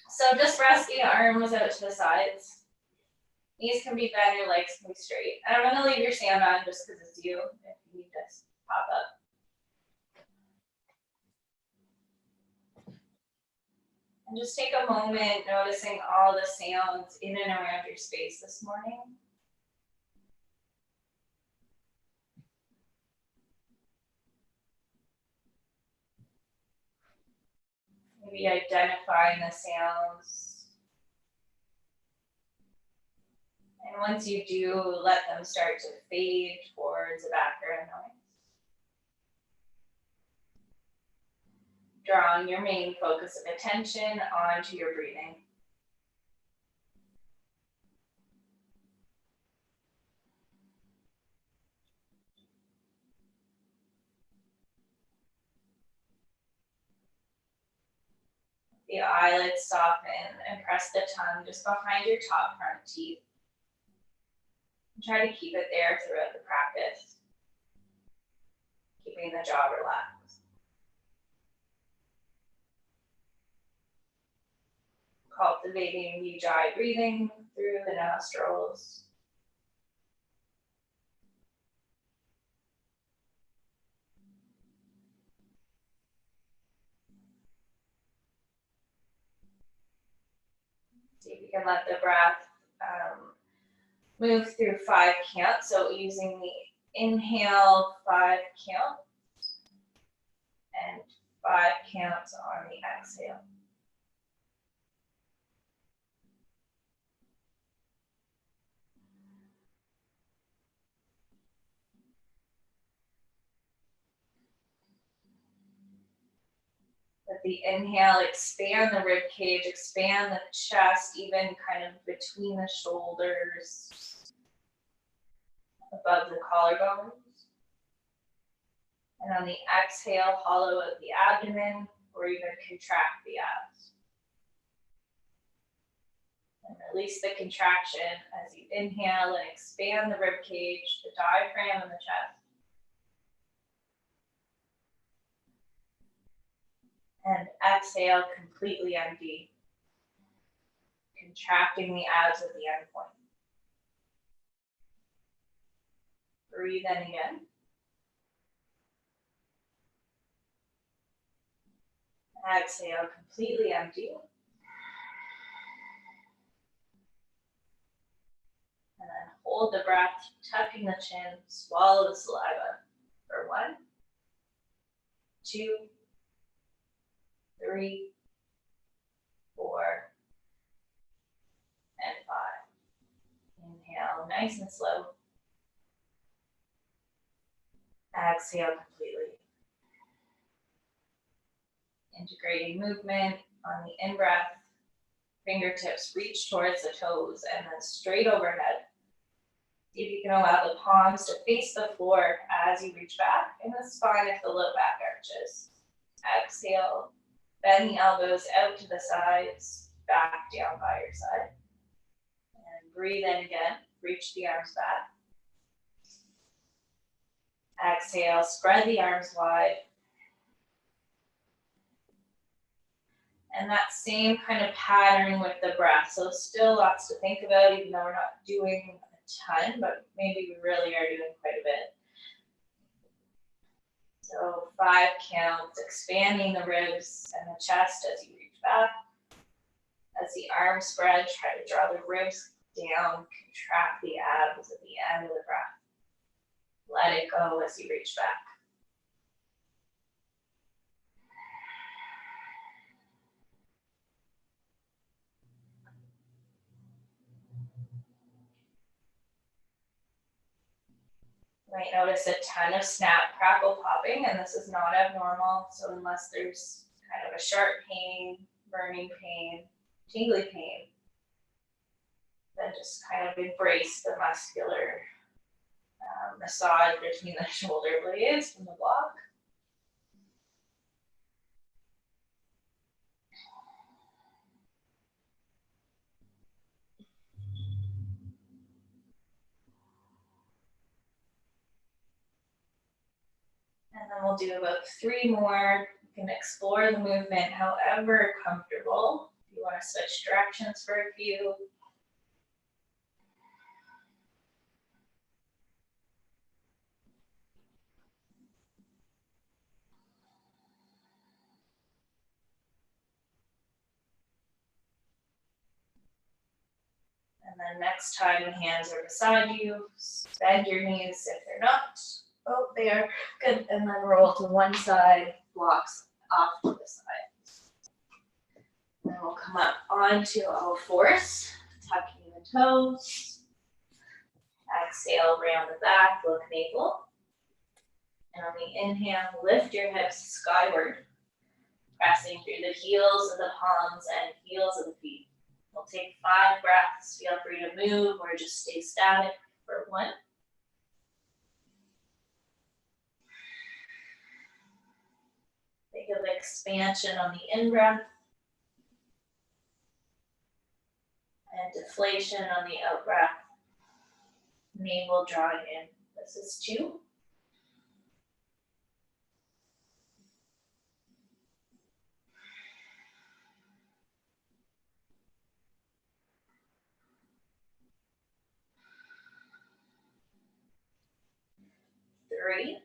So just rest the arms out to the sides. Knees can be bent, your legs can be straight. And I'm gonna leave your stand on just because it's you. If you need to pop up. And just take a moment noticing all the sounds in and around your space this morning. Maybe identifying the sounds. And once you do, let them start to fade towards the background noise. Drawing your main focus of attention onto your breathing. The eyelids soften and press the tongue just behind your top front teeth. And try to keep it there throughout the practice, keeping the jaw relaxed. Cultivating ujjayi breathing through the nostrils. See if you can let the breath move through 5 counts. So using the inhale 5 count and 5 counts on the exhale. With the inhale, expand the rib cage, expand the chest, even kind of between the shoulders, above the collarbones. And on the exhale, hollow out the abdomen or even contract the abs. And release the contraction as you inhale and expand the rib cage, the diaphragm, and the chest. And exhale, completely empty, contracting the abs at the end point. Breathe in again. Exhale, completely empty. And then hold the breath, tucking the chin, swallow the saliva for 1, 2, 3, 4, and 5. Inhale, nice and slow. Exhale completely. Integrating movement on the in-breath. Fingertips reach towards the toes and then straight overhead. See if you can allow the palms to face the floor as you reach back, and the spine if the low back arches. Exhale, bend the elbows out to the sides, back down by your side. And breathe in again, reach the arms back. Exhale, spread the arms wide. And that same kind of pattern with the breath. So still lots to think about, even though we're not doing a ton, but maybe we really are doing quite a bit. So 5 counts, expanding the ribs and the chest as you reach back. As the arms spread, try to draw the ribs down, contract the abs at the end of the breath. Let it go as you reach back. You might notice a ton of snap, crackle popping, and this is not abnormal. So unless there's kind of a sharp pain, burning pain, tingly pain, then just kind of embrace the muscular massage between the shoulder blades from the block. And then And we'll do about 3 more. You can explore the movement however comfortable. If you want to switch directions for a few. And then next time the hands are beside you, bend your knees if they're not. Oh, they are. Good. And then roll to one side, blocks off to the side. Then we'll come up onto all fours, tucking the toes. Exhale, round the back, look navel. And on the inhale, lift your hips skyward, pressing through the heels of the palms and heels of the feet. We'll take 5 breaths. Feel free to move or just stay static for 1. Think of expansion on the in-breath and deflation on the out-breath. Navel drawing in. This is 2. 3.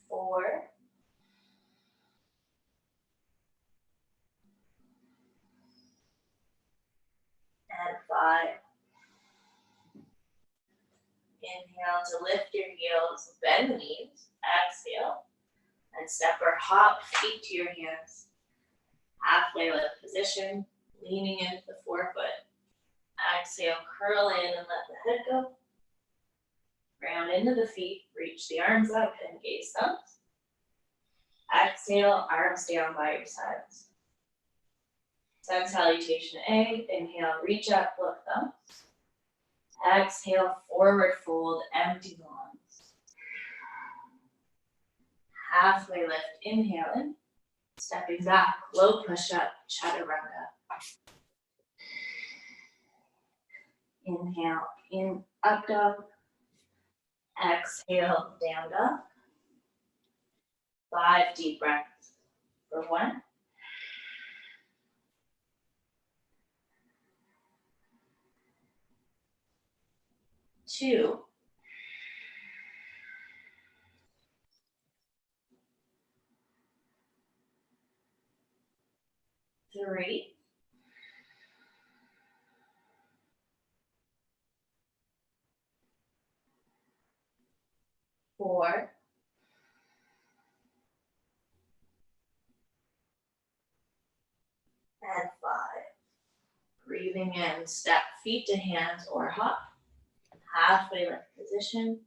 4. And 5. Inhale to lift your heels, bend the knees. Exhale. And step or hop feet to your hands. Halfway lift position, leaning into the forefoot. Exhale, curl in and let the head go. Round into the feet, reach the arms up and gaze thumbs. Exhale, arms down by your sides. Sun salutation A, inhale, reach up, lift thumbs. Exhale, forward fold, empty lungs. Halfway lift, inhale in. Stepping back, low push-up, chaturanga. Inhale, in, up dog. Exhale, down dog. 5 deep breaths for 1. 2. 3. 4. And 5. Breathing in, step feet to hands or hop. Halfway lift position.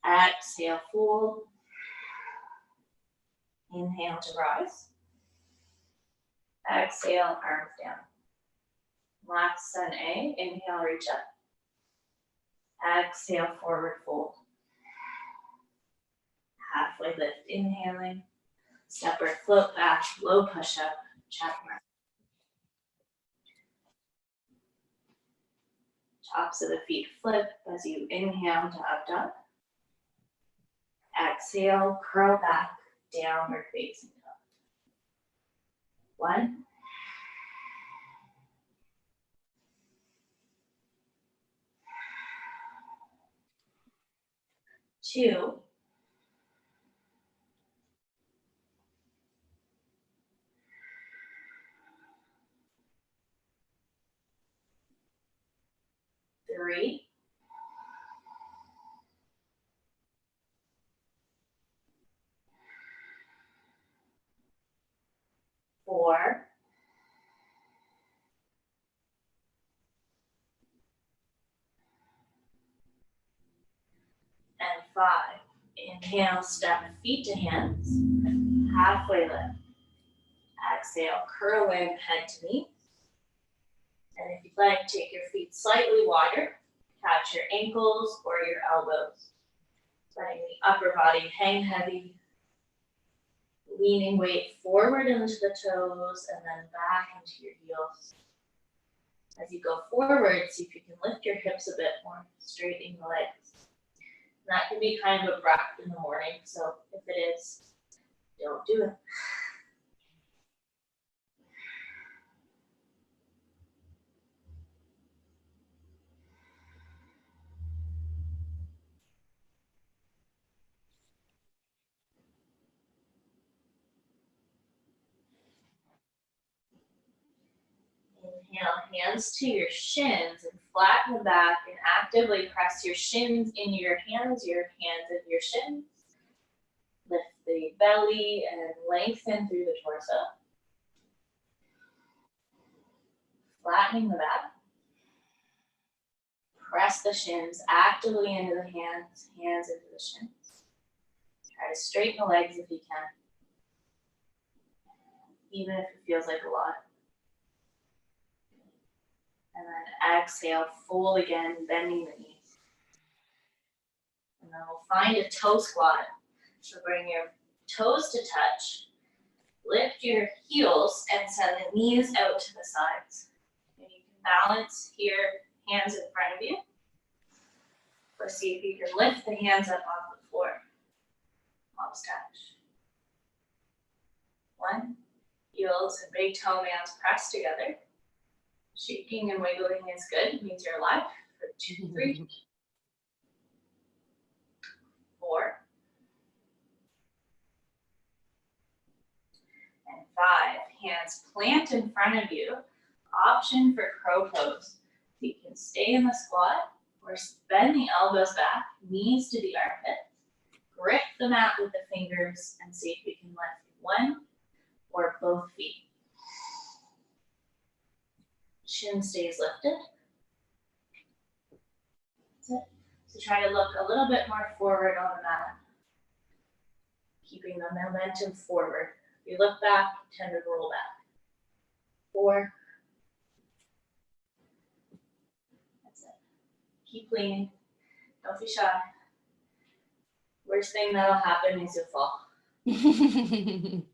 Exhale, fold. Inhale to rise. Exhale, arms down. Last sun A, inhale, reach up. Exhale, forward fold. Halfway lift, inhaling. Step or float back, low push up, chaturanga. Tops of the feet flip as you inhale to up dog. Exhale, curl back, downward facing dog. 1. 2. 3. 4. And 5. Inhale, step feet to hands. Halfway lift. Exhale, curl in, head to knee. And if you'd like, take your feet slightly wider. Catch your ankles or your elbows. Letting the upper body hang heavy. leaning weight forward into the toes and then back into your heels. As you go forward, see if you can lift your hips a bit more, straightening the legs. And that can be kind of abrupt in the morning, so if it is, don't do it. Inhale, hands to your shins and flatten the back and actively press your shins into your hands into your shins. Lift the belly and lengthen through the torso. Flattening the back. Press the shins actively into the hands into the shins. Try to straighten the legs if you can, even if it feels like a lot. And then exhale, fold again, bending the knees. And then we'll find a toe squat. So bring your toes to touch. Lift your heels and send the knees out to the sides. And you can balance here, hands in front of you. Or see if you can lift the hands up off the floor. Palms touch. 1. Heels and big toenails press together. Shaking and wiggling is good. It means you're alive. For 2, 3. 4. And 5. Hands plant in front of you. Option for crow pose. You can stay in the squat or bend the elbows back, knees to the armpits. Grip the mat with the fingers and see if you can lift one or both feet. Chin stays lifted. That's it. So try to look a little bit more forward on the mat. Keeping the momentum forward. If you look back, tend to roll back. 4. That's it. Keep leaning. Don't be shy. Worst thing that'll happen is you'll fall. Good.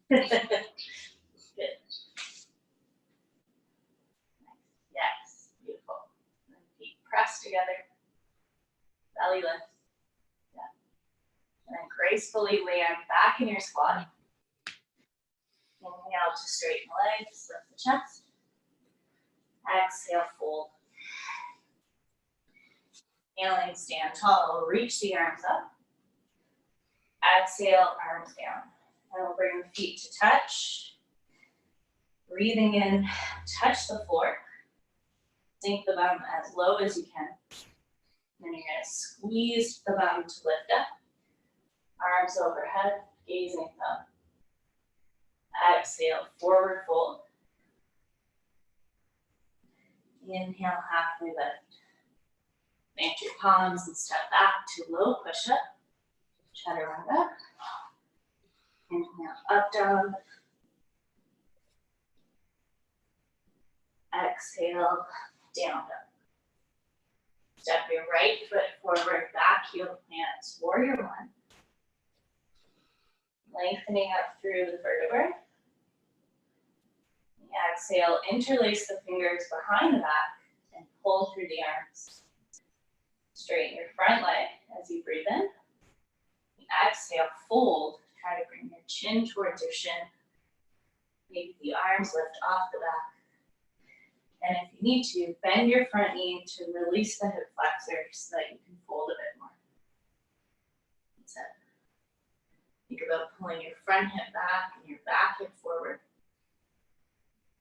Yes, beautiful. And feet pressed together. Belly lift. Yeah. And then gracefully land back in your squat. Inhale to straighten the legs, lift the chest. Exhale, fold. Inhaling, stand tall, reach the arms up. Exhale, arms down. And we'll bring the feet to touch. Breathing in, touch the floor. Sink the bum as low as you can. Then you're going to squeeze the bum to lift up. Arms overhead, gazing up. Exhale, forward fold. Inhale, halfway lift. Plant your palms and step back to low push-up. Chaturanga. Inhale, up dog. Exhale, down dog. Step your right foot forward, back heel plants, warrior 1. Lengthening up through the vertebrae. Exhale, interlace the fingers behind the back and pull through the arms. Straighten your front leg as you breathe in. Exhale, fold. Try to bring your chin towards your shin. Maybe the arms lift off the back. And if you need to, bend your front knee to release the hip flexor so that you can fold a bit more. That's it. Think about pulling your front hip back and your back hip forward.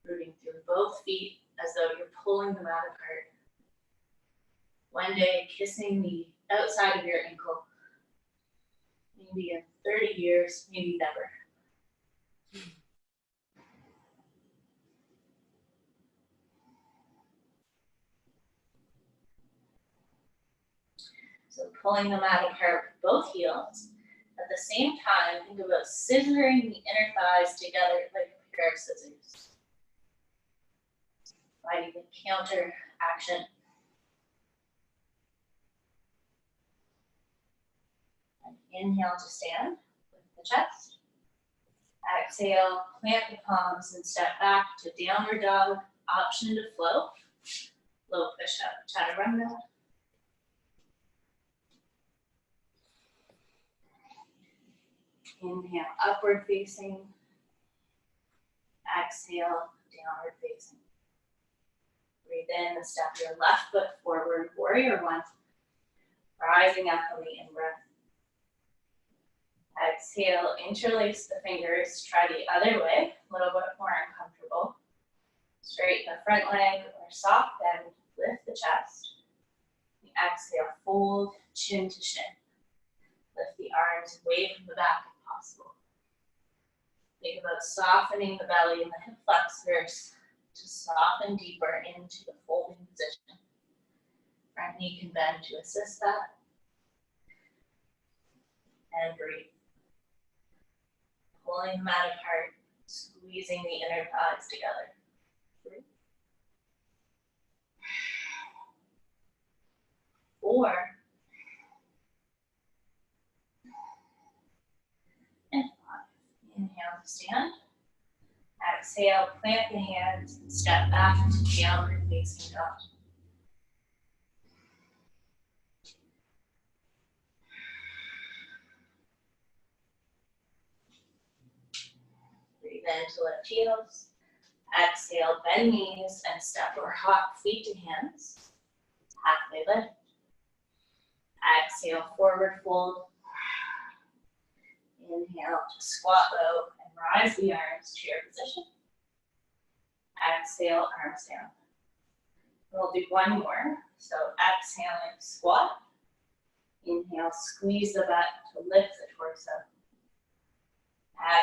Rooting through both feet as though you're pulling them out apart. One day, kissing the outside of your ankle. Maybe in 30 years, maybe never. So pulling them out apart with both heels. At the same time, think about scissoring the inner thighs together like a pair of scissors. Finding the counter action. And inhale to stand with the chest. Exhale, plant the palms and step back to downward dog, option to float. Low push-up, chaturanga. Inhale, upward facing. Exhale, downward facing. Breathe in and step your left foot forward, warrior one. Rising up on the in-breath. Exhale, interlace the fingers, try the other way, a little bit more uncomfortable. Straighten the front leg or soft bend, lift the chest. Exhale, fold, chin to shin. Lift the arms, wave from the back if possible. Think about softening the belly and the hip flexors to soften deeper into the folding position. Front knee can bend to assist that. And breathe. Pulling the mat apart, squeezing the inner thighs together. Breathe. 4. And 5. Inhale to stand. Exhale, plant the hands and step back to downward facing dog. Breathe in to lift heels. Exhale, bend knees and step or hop feet to hands. Halfway lift. Exhale, forward fold. Inhale to squat low and rise the arms to your position. Exhale, arms down. We'll do one more. So exhaling, squat. Inhale, squeeze the butt to lift the torso.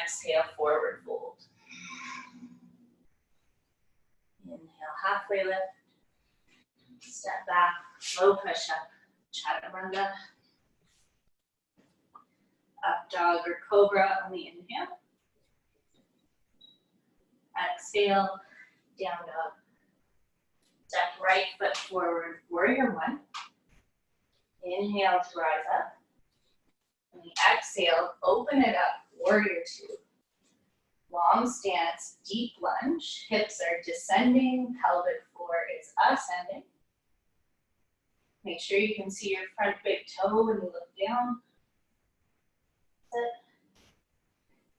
Exhale, forward fold. Inhale, halfway lift. Step back, low push up, chaturanga. Up dog or cobra on the inhale. Exhale, down dog. Step right foot forward, warrior one. Inhale to rise up. And the exhale, open it up, warrior two. Long stance, deep lunge. Hips are descending, pelvic floor is ascending. Make sure you can see your front big toe when you look down. Sit.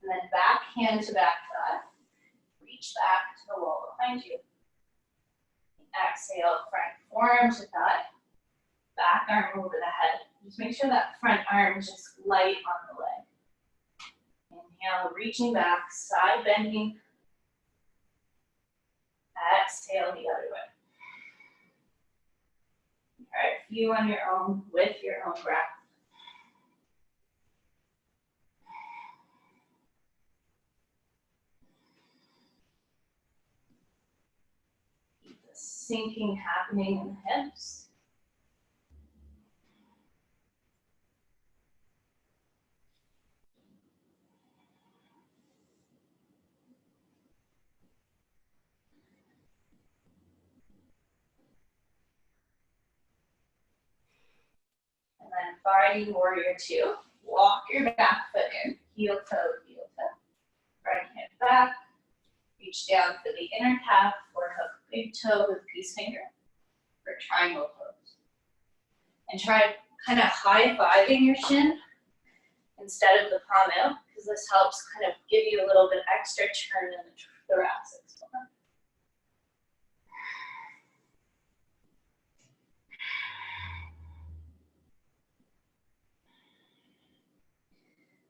And then back hand to back thigh. Reach back to the wall behind you. Exhale, front forearm to thigh. Back arm over the head. Just make sure that front arm is just light on the leg. Inhale, reaching back, side bending. Exhale the other way. All right, you on your own with your own breath. Keep the sinking happening in the hips. And then fighting warrior two. Walk your back foot in, heel toe, heel toe. Right hand back. Reach down for the inner calf or hook big toe with peace finger for triangle pose. And try kind of high-fiving your shin instead of the palm out, because this helps kind of give you a little bit extra turn in the thoracic spine.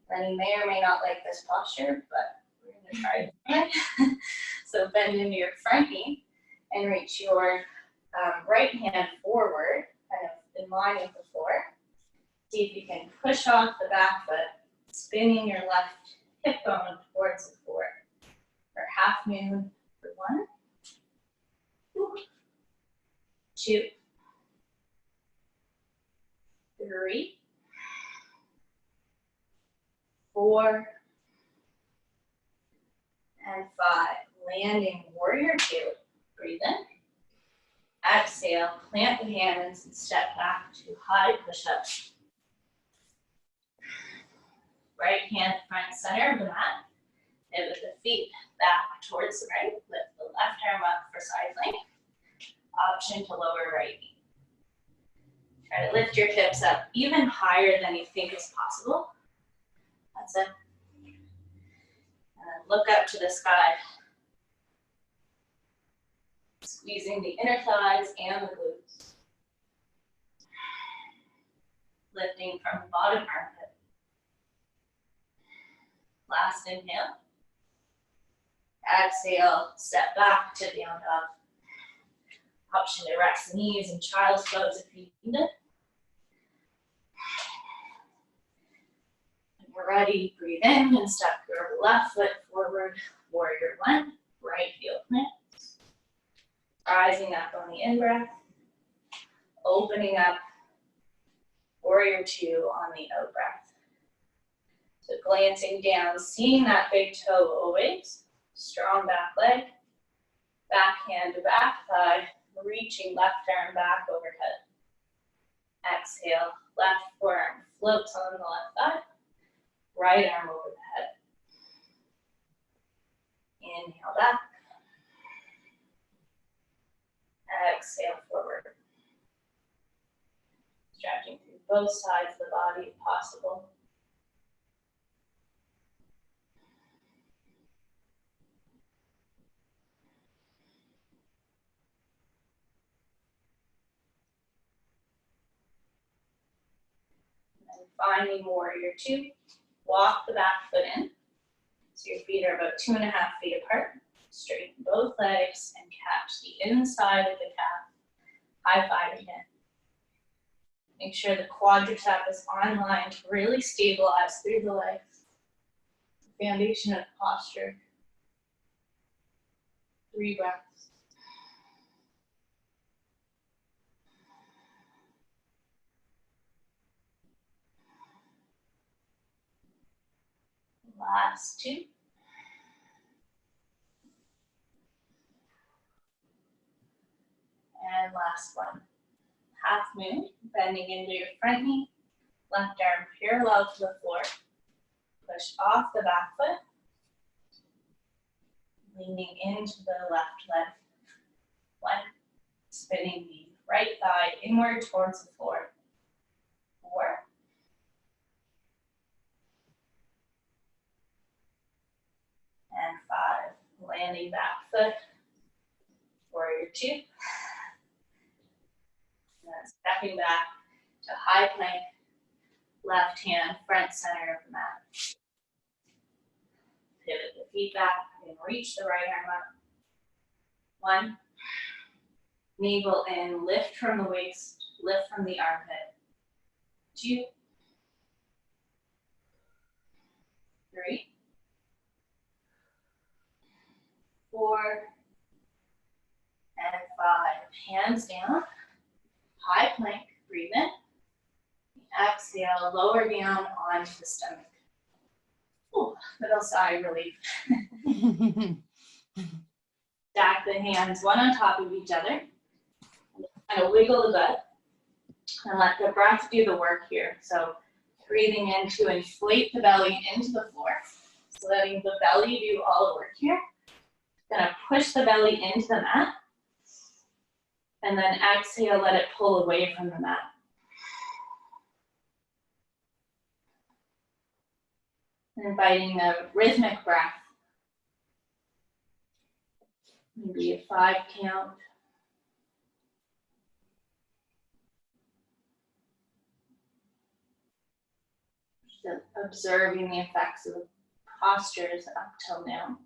Then you may or may not like this posture, but we're going to try it again. So bend into your front knee and reach your right hand forward, kind of in line with the floor. See if you can push off the back foot, spinning your left hip bone towards the floor. For half moon for 1, 2, 3, 4, and 5. Landing warrior two. Breathe in. Exhale, plant the hands and step back to high push-up. Right hand front center of the mat. Pivot the feet back towards the right. Lift the left arm up for side plank. Option to lower right knee. Try to lift your hips up even higher than you think is possible. That's it. And then look up to the sky. Squeezing the inner thighs and the glutes. Lifting from the bottom armpit. Last inhale. Exhale, step back to down dog. Option to rest the knees in child's pose if you need it. When you're ready, breathe in and step your left foot forward, warrior one, right heel plant. Rising up on the in-breath, opening up, warrior two on the out-breath. So glancing down, seeing that big toe always, strong back leg, back hand to back thigh, reaching left arm back overhead. Exhale, left forearm floats on the left thigh, right arm over the head. Inhale back. Exhale forward. Stretching through both sides of the body if possible. And finding warrior two, walk the back foot in. So your feet are about 2.5 feet apart. Straighten both legs and catch the inside of the calf. High five again. Make sure the quadricep is on line to really stabilize through the legs. Foundation of posture. 3 breaths. Last 2. And last one. Half moon, bending into your front knee, left arm parallel to the floor. Push off the back foot, leaning into the left leg. 1, spinning the right thigh inward towards the floor. 4, and 5, landing back foot, warrior 2. And then stepping back to high plank, left hand front center of the mat. Pivot the feet back and reach the right arm up. 1, navel in, lift from the waist, lift from the armpit. 2, 3, 4, and 5. Hands down, high plank, breathe in. Exhale, lower down onto the stomach. Ooh, little sigh of relief. Stack the hands one on top of each other. Kind of wiggle the butt. And let the breath do the work here. So breathing in to inflate the belly into the floor. So letting the belly do all the work here. Gonna push the belly into the mat. And then exhale, let it pull away from the mat. And inviting a rhythmic breath. Maybe a 5 count. Just observing the effects of the postures up till now.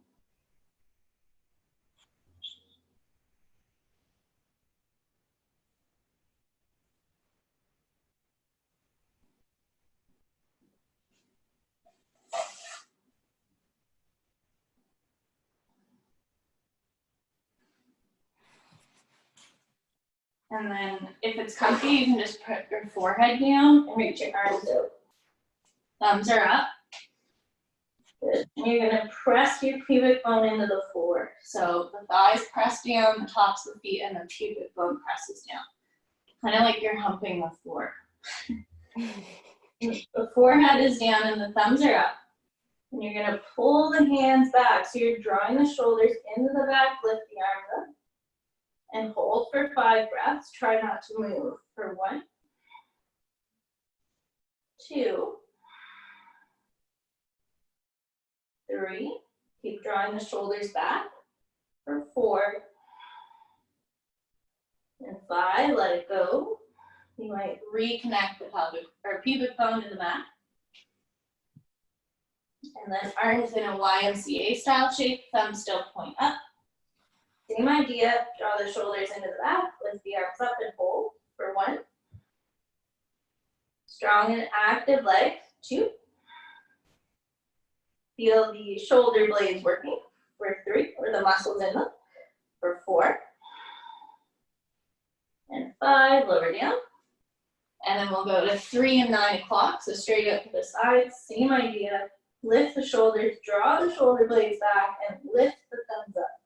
And then if it's comfy, you can just put your forehead down and reach your arms out. Thumbs are up. Good. And you're gonna press your pubic bone into the floor. So the thighs press down, the tops of the feet, and the pubic bone presses down. Kind of like you're humping the floor. The forehead is down and the thumbs are up. And you're gonna pull the hands back. So you're drawing the shoulders into the back, lift the arms up. And hold for 5 breaths. Try not to move. For 1, 2, 3. Keep drawing the shoulders back. For 4 and 5. Let it go. You might reconnect the pelvic or pubic bone to the mat. And then arms in a YMCA style shape. Thumbs still point up. Same idea. Draw the shoulders into the back. Lift the arms up and hold. For 1. Strong and active leg. 2. Feel the shoulder blades working. For 3, or the muscles in them. For 4. And 5, lower down. And then we'll go to 3 and 9 o'clock. So straight up to the sides, same idea. Lift the shoulders, draw the shoulder blades back, and lift the thumbs up.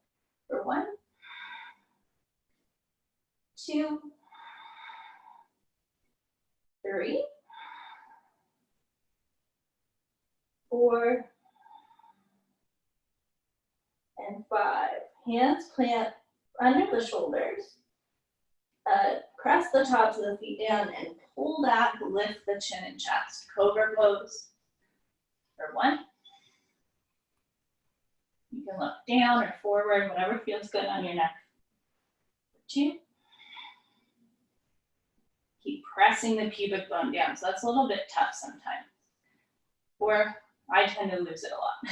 For 1, 2, 3, 4, and 5. Hands plant under the shoulders. Press the tops of the feet down and pull back, lift the chin and chest. Cobra pose. For 1. You can look down or forward, whatever feels good on your neck. For 2. Keep pressing the pubic bone down. So that's a little bit tough sometimes. Or I tend to lose it a lot.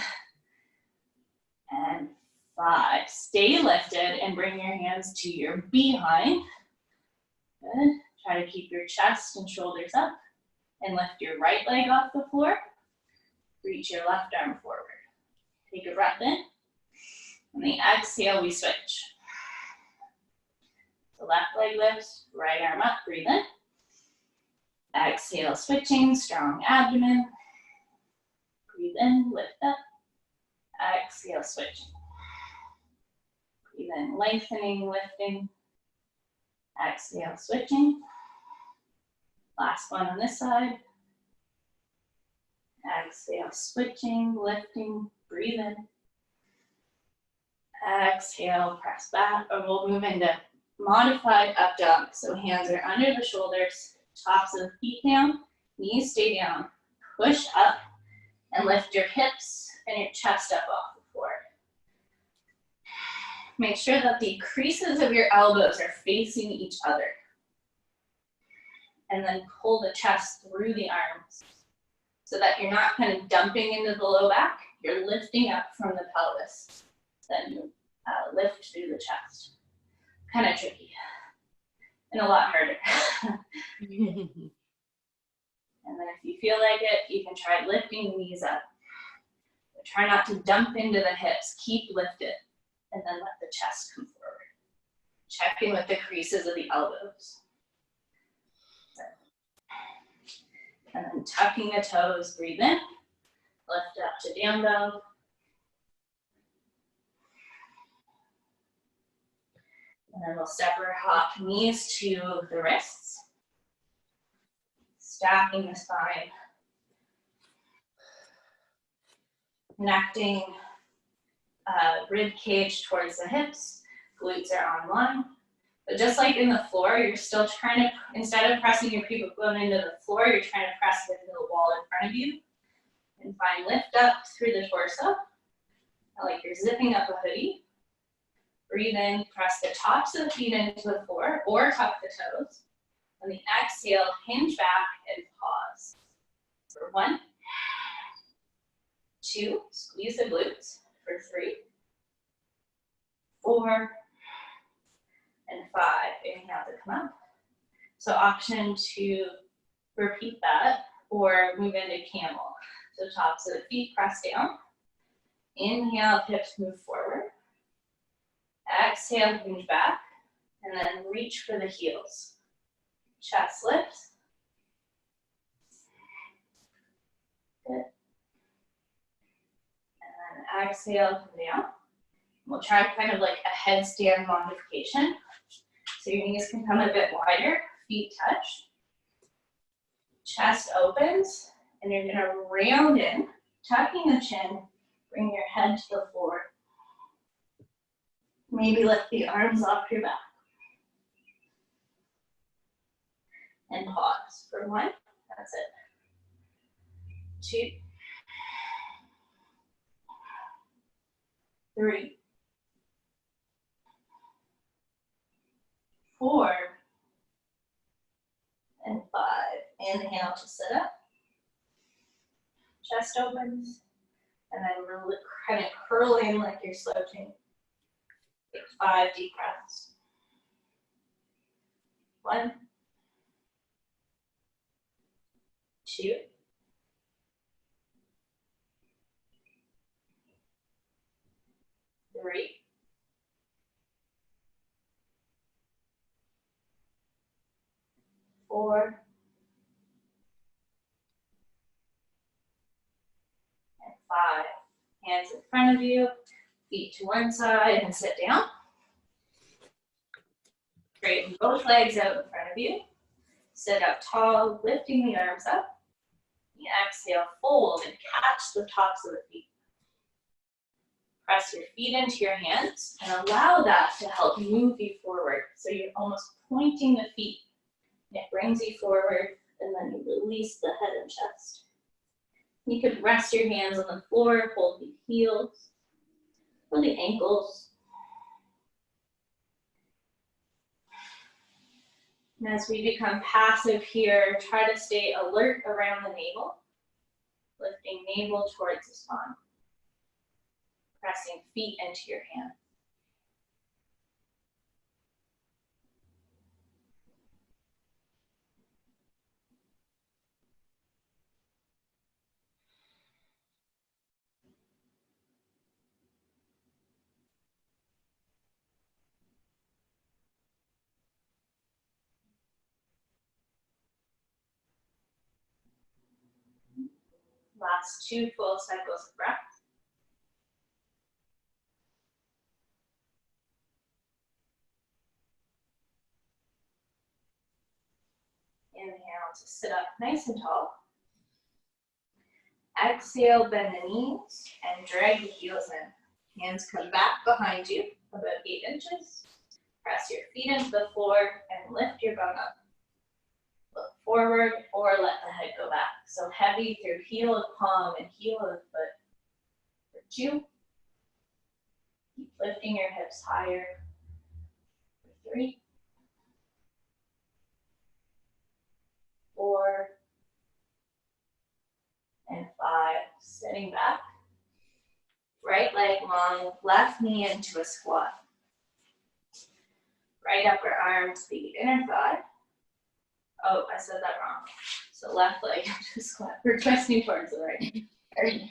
And 5. Stay lifted and bring your hands to your behind. Good. Try to keep your chest and shoulders up. And lift your right leg off the floor. Reach your left arm forward. Take a breath in. And the exhale, we switch. The left leg lifts, right arm up, breathe in. Exhale, switching, strong abdomen. Breathe in, lift up. Exhale, switching. Breathe in, lengthening, lifting. Exhale, switching. Last one on this side. Exhale, switching, lifting, breathe in. Exhale, press back, or we'll move into modified up dog. So hands are under the shoulders, tops of the feet down, knees stay down. Push up and lift your hips and your chest up off the floor. Make sure that the creases of your elbows are facing each other. And then pull the chest through the arms so that you're not kind of dumping into the low back. You're lifting up from the pelvis. Then you lift through the chest. Kind of tricky and a lot harder. And then if you feel like it, you can try lifting the knees up. But try not to dump into the hips. Keep lifted and then let the chest come forward. Check in with the creases of the elbows. And then tucking the toes, breathe in. Lift up to down dog. And then we'll step our hop knees to the wrists. Stacking the spine. Connecting rib cage towards the hips. Glutes are on line. But just like in the floor, you're still trying to, instead of pressing your pubic bone into the floor, you're trying to press it into the wall in front of you. And find lift up through the torso. Like you're zipping up a hoodie. Breathe in, press the tops of the feet into the floor or tuck the toes. On the exhale, hinge back and pause. For 1, 2, squeeze the glutes. For 3, 4, and 5. Inhale to come up. So option to repeat that or move into camel. So tops of the feet press down. Inhale, hips move forward. Exhale, hinge back, and then reach for the heels. Chest lifts. Good. And then exhale, come down. We'll try kind of like a headstand modification. So your knees can come a bit wider, feet touch. Chest opens, and you're gonna round in Tucking the chin, bring your head to the floor. Maybe lift the arms off your back. And pause for 1, that's it. 2, 3, 4, and 5. Inhale to sit up. Chest opens. And then really kind of curl in like you're slouching. Take 5 deep breaths. 1, 2, 3, 4, and 5. Hands in front of you, feet to one side, and sit down. Straighten both legs out in front of you. Sit up tall, lifting the arms up. You exhale, fold, and catch the tops of the feet. Press your feet into your hands and allow that to help move you forward. So you're almost pointing the feet. It brings you forward, and then you release the head and chest. You could rest your hands on the floor, hold the heels or the ankles. And as we become passive here, try to stay alert around the navel, lifting navel towards the spine. Pressing feet into your hands. Last 2 full cycles of breath. Inhale to sit up nice and tall. Exhale, bend the knees and drag the heels in. Hands come back behind you, about 8 inches. Press your feet into the floor and lift your bum up. Look forward or let the head go back. So heavy through heel of palm and heel of foot. For 2. Keep lifting your hips higher. For 3. 4. And 5. Sitting back. Right leg long, left knee into a squat. Right upper arm to the inner thigh. Oh, I said that wrong. So left leg into a squat. We're twisting towards the right. Very good.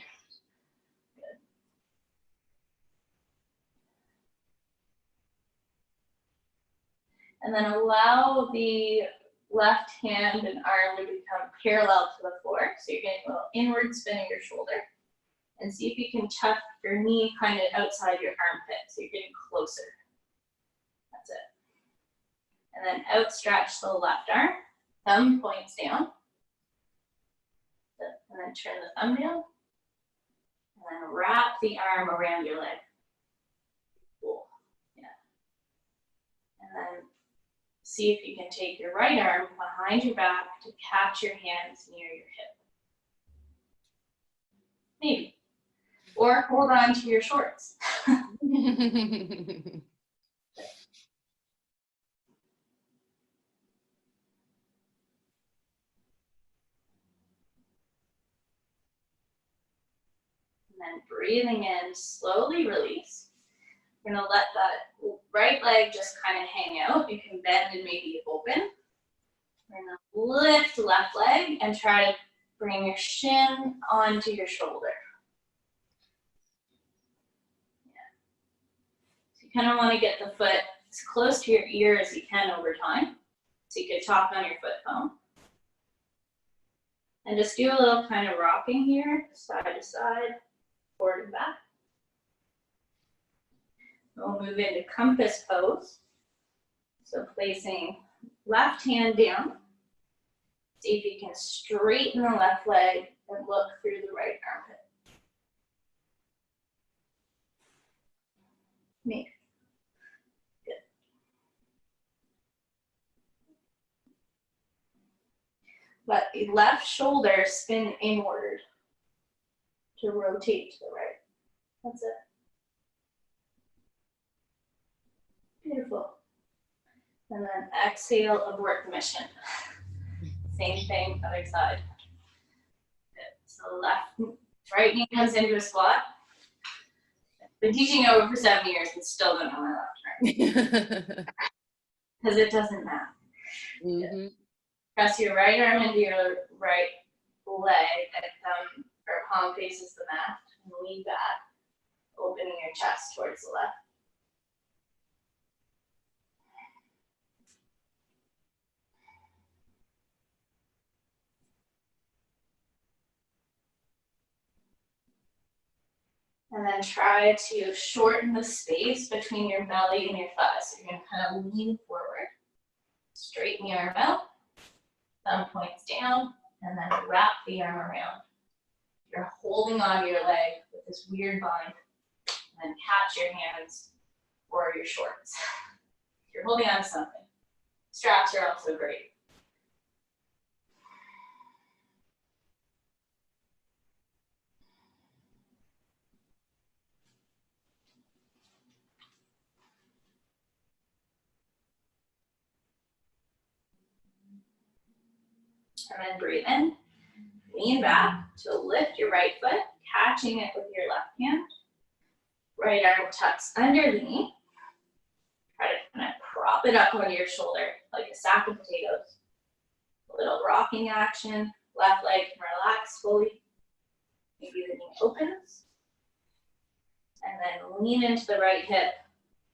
And then allow the left hand and arm to become parallel to the floor. So you're getting a little inward spin of your shoulder. And see if you can tuck your knee kind of outside your armpit. So you're getting closer. That's it. And then outstretch the left arm. Thumb points down. And then turn the thumb down. And then wrap the arm around your leg. Cool. Yeah. And then see if you can take your right arm behind your back to catch your hands near your hip. Maybe. Or hold on to your shorts. And then breathing in, slowly release. You're gonna let that right leg just kind of hang out. You can bend and maybe open. We're gonna lift left leg and try to bring your shin onto your shoulder. Yeah. So you kind of want to get the foot as close to your ear as you can over time. So you could talk on your foot foam. And just do a little kind of rocking here, side to side, forward and back. We'll move into compass pose. So placing left hand down. See if you can straighten the left leg and look through the right armpit. Let the left shoulder spin inward to rotate to the right. That's it. Beautiful. And then exhale, abort the mission. Same thing, other side. Good. So right knee comes into a squat. Been teaching yoga for 7 years and still don't know my left arm. Because it doesn't matter. Mm-hmm. Press your right arm into your right leg and thumb or palm faces the mat and lean back, opening your chest towards the left. And then try to shorten the space between your belly and your thighs. So you're going to kind of lean forward, straighten the arm out, thumb points down, and then wrap the arm around. You're holding onto your leg with this weird bind, and then catch your hands or your shorts. You're holding on to something. Straps are also great. And then breathe in, lean back to lift your right foot, catching it with your left hand. Right arm tucks under the knee. Try to kind of prop it up on your shoulder like a sack of potatoes. A little rocking action. Left leg can relax fully. Maybe the knee opens. And then lean into the right hip,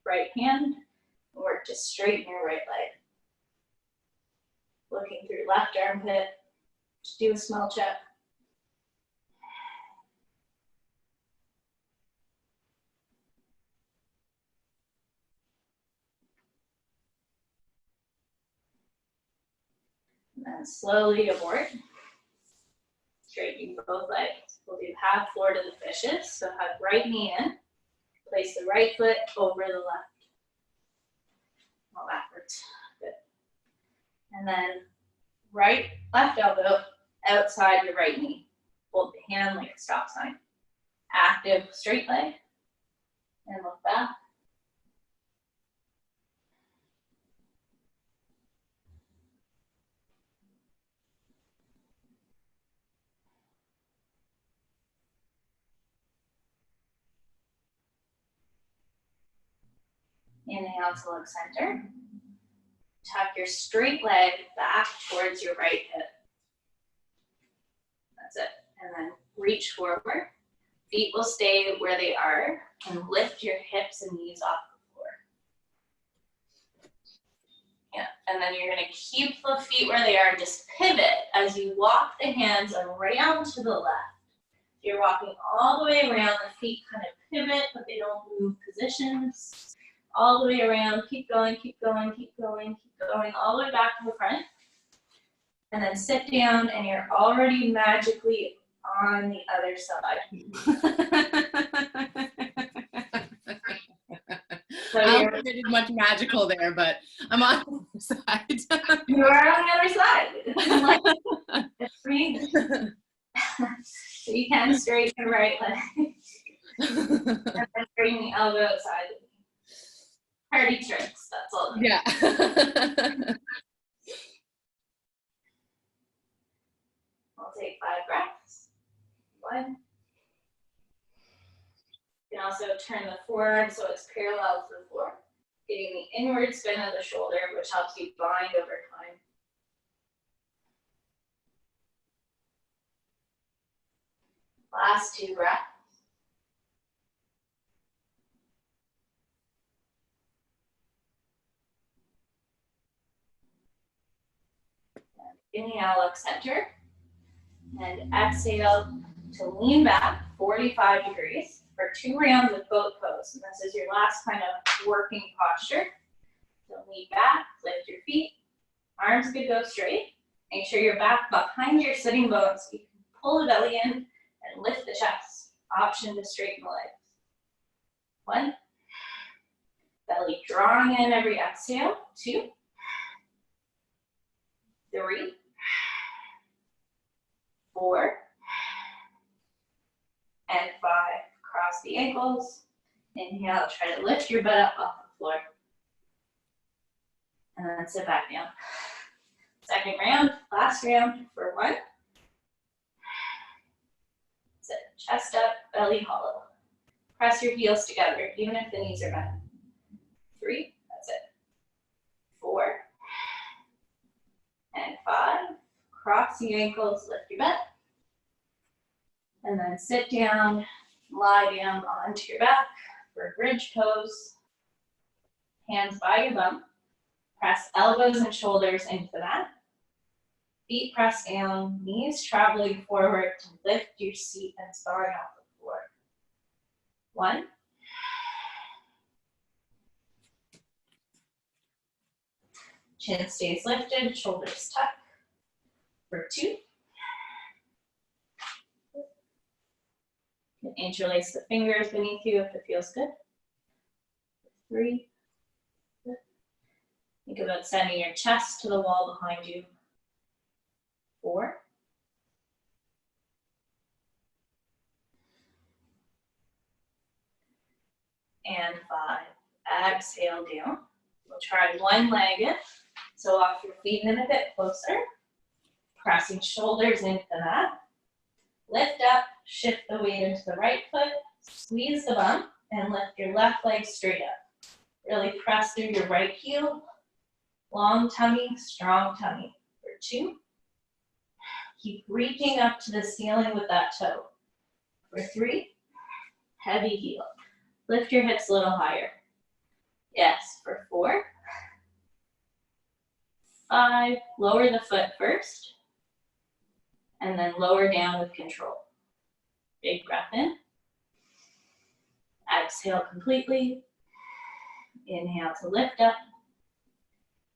right hand, and work to straighten your right leg. Looking through left armpit, just do a smell check. And then slowly abort. Straightening both legs. We'll do half floor to the fishes. So have right knee in. Place the right foot over the left. All backwards. Good. And then left elbow outside your right knee. Hold the hand like a stop sign. Active straight leg. And look back. Inhale to look center. Tuck your straight leg back towards your right hip. That's it. And then reach forward. Feet will stay where they are and lift your hips and knees off the floor. Yeah, and then you're gonna keep the feet where they are and just pivot as you walk the hands around to the left. You're walking all the way around, the feet kind of pivot, but they don't move positions. All the way around, keep going, keep going, keep going, keep going, all the way back to the front. And then sit down and you're already magically on the other side. So I don't think I did much magical there, but I'm on the other side. You are on the other side. It's free. So you can straighten your right leg. And then bring the elbow outside. Party tricks, that's all. Yeah. I'll take 5 breaths. 1. You can also turn the forearm so it's parallel to the floor, getting the inward spin of the shoulder, which helps you bind over time. Last 2 breaths. Inhale, look center. And exhale to lean back 45 degrees for 2 rounds of boat pose. And this is your last kind of working posture. So lean back, lift your feet. Arms could go straight. Make sure you're back behind your sitting bones so you can pull the belly in and lift the chest. Option to straighten the legs. 1. Belly drawing in every exhale. 2. 3. 4, and 5. Cross the ankles. Inhale, try to lift your butt up off the floor. And then sit back down. Second round, last round for 1. Sit chest up, belly hollow. Press your heels together, even if the knees are bent. 3, that's it. 4, and 5. Cross the ankles, lift your butt. And then sit down, lie down onto your back for bridge pose. Hands by your bum. Press elbows and shoulders into the mat. Feet press down, knees traveling forward to lift your seat and spine off the floor. 1. Chin stays lifted, shoulders tuck. For 2. You can interlace the fingers beneath you if it feels good. 3. Think about sending your chest to the wall behind you. 4. And 5. Exhale down. We'll try one-legged. So walk your feet in a bit closer. Pressing shoulders into the mat. Lift up, shift the weight into the right foot. Squeeze the bum and lift your left leg straight up. Really press through your right heel. Long tummy, strong tummy. For 2. Keep reaching up to the ceiling with that toe. For 3. Heavy heel. Lift your hips a little higher. Yes, for 4. 5. Lower the foot first. And then lower down with control. Big breath in. Exhale completely. Inhale to lift up.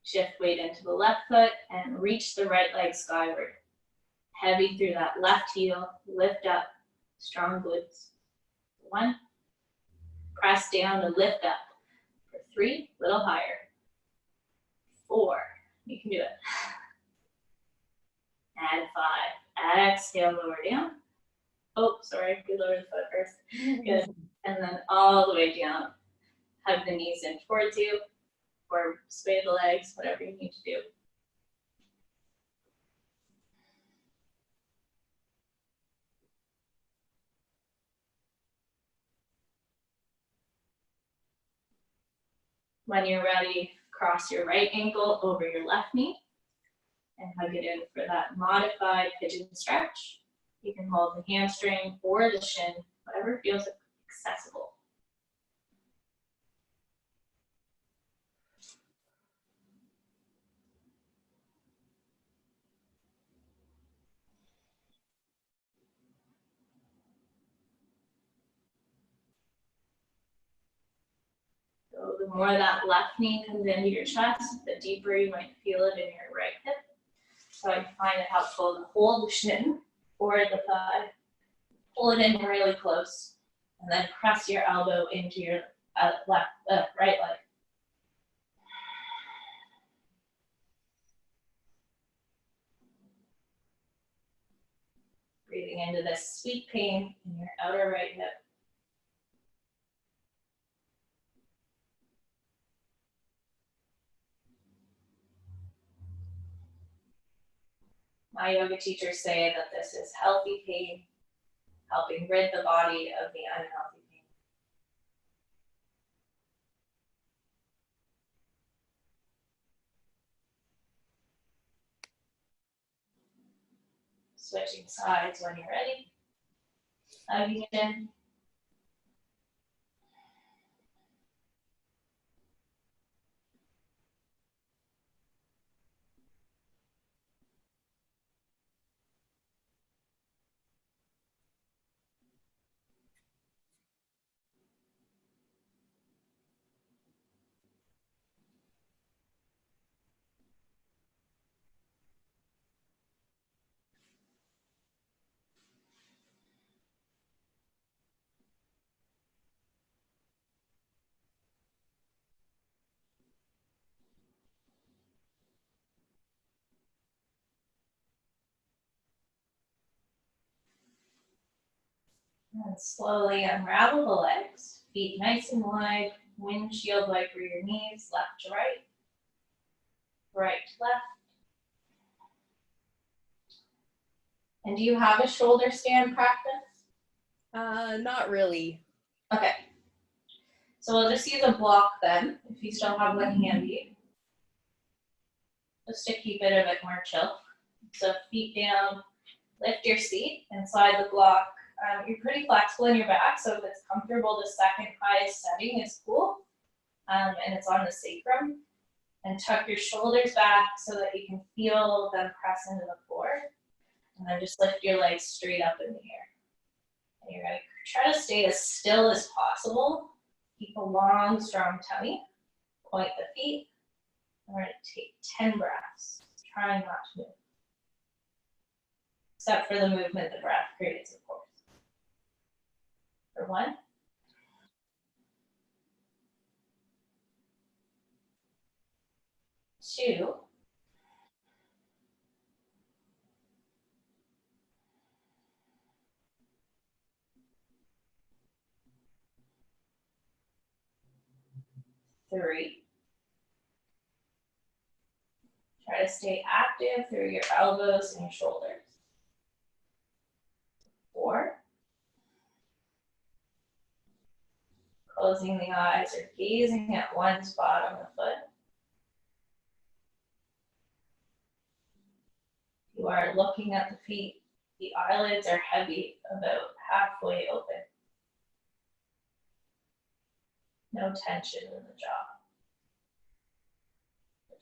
Shift weight into the left foot and reach the right leg skyward. Heavy through that left heel. Lift up. Strong glutes. 1. Press down to lift up. For 3. Little higher. 4. You can do it. And 5. Exhale, lower down. Oh, sorry, we lower the foot first. Good. And then all the way down. Hug the knees in towards you, or sway the legs, whatever you need to do. When you're ready, cross your right ankle over your left knee and hug it in for that modified pigeon stretch. You can hold the hamstring or the shin, whatever feels accessible. So the more that left knee comes into your chest, the deeper you might feel it in your right hip. So I find it helpful to hold the shin or the thigh, pull it in really close, and then press your elbow into your right leg. Breathing into this sweet pain in your outer right hip. My yoga teachers say that this is healthy pain, helping rid the body of the unhealthy pain. Switching sides when you're ready. Hugging it in. And slowly unravel the legs, feet nice and wide, windshield wiper your knees, left to right, right to left. And do you have a shoulder stand practice? Not really. Okay. So we'll just use a block then, if you still have one handy. Just to keep it a bit more chill. So feet down, lift your seat and slide the block. You're pretty flexible in your back, so if it's comfortable, the second highest setting is cool. And it's on the sacrum. And tuck your shoulders back so that you can feel them press into the floor. And then just lift your legs straight up in the air. And you're gonna try to stay as still as possible. Keep a long, strong tummy. Point the feet. And we're gonna take 10 breaths, trying not to move. Except for the movement the breath creates, of course. For 1. 2. 3. Try to stay active through your elbows and your shoulders. 4. Closing the eyes or gazing at one spot on the foot. You are looking at the feet. The eyelids are heavy, about halfway open. No tension in the jaw.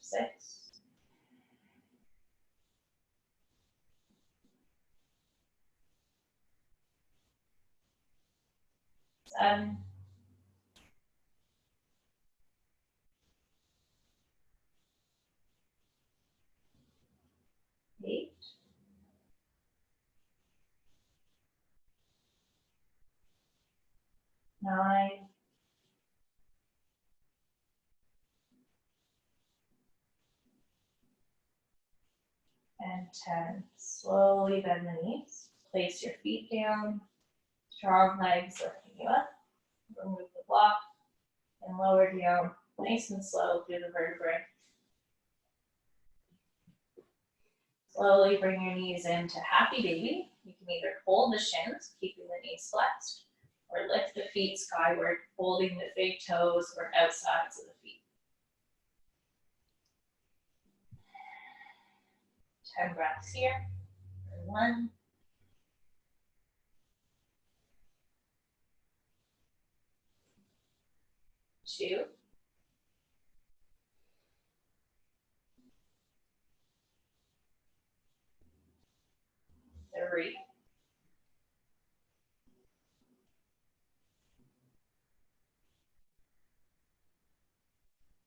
6. 7. 8. 9. And 10. Slowly bend the knees. Place your feet down. Strong legs lifting you up. Remove the block and lower down nice and slow through the vertebrae. Slowly bring your knees into happy baby. You can either hold the shins, keeping the knees flexed, or lift the feet skyward, holding the big toes or outsides of the feet. 10 breaths here. 1. 2. 3.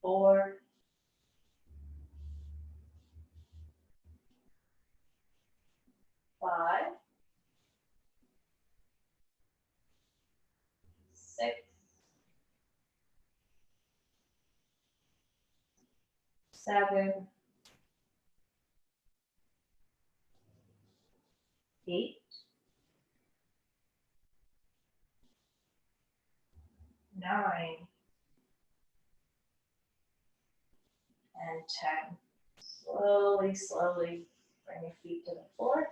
4. 5. 6. 7. 8. 9. And 10. Slowly, slowly bring your feet to the floor.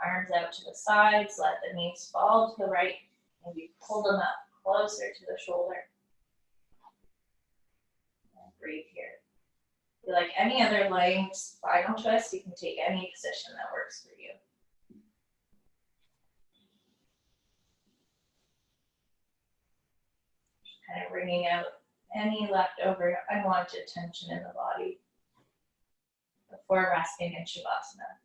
Arms out to the sides, let the knees fall to the right. Maybe pull them up closer to the shoulder. And breathe here. If you like any other lying spinal twist, you can take any position that works for you. Kind of bringing out any leftover unwanted tension in the body before resting in Shavasana.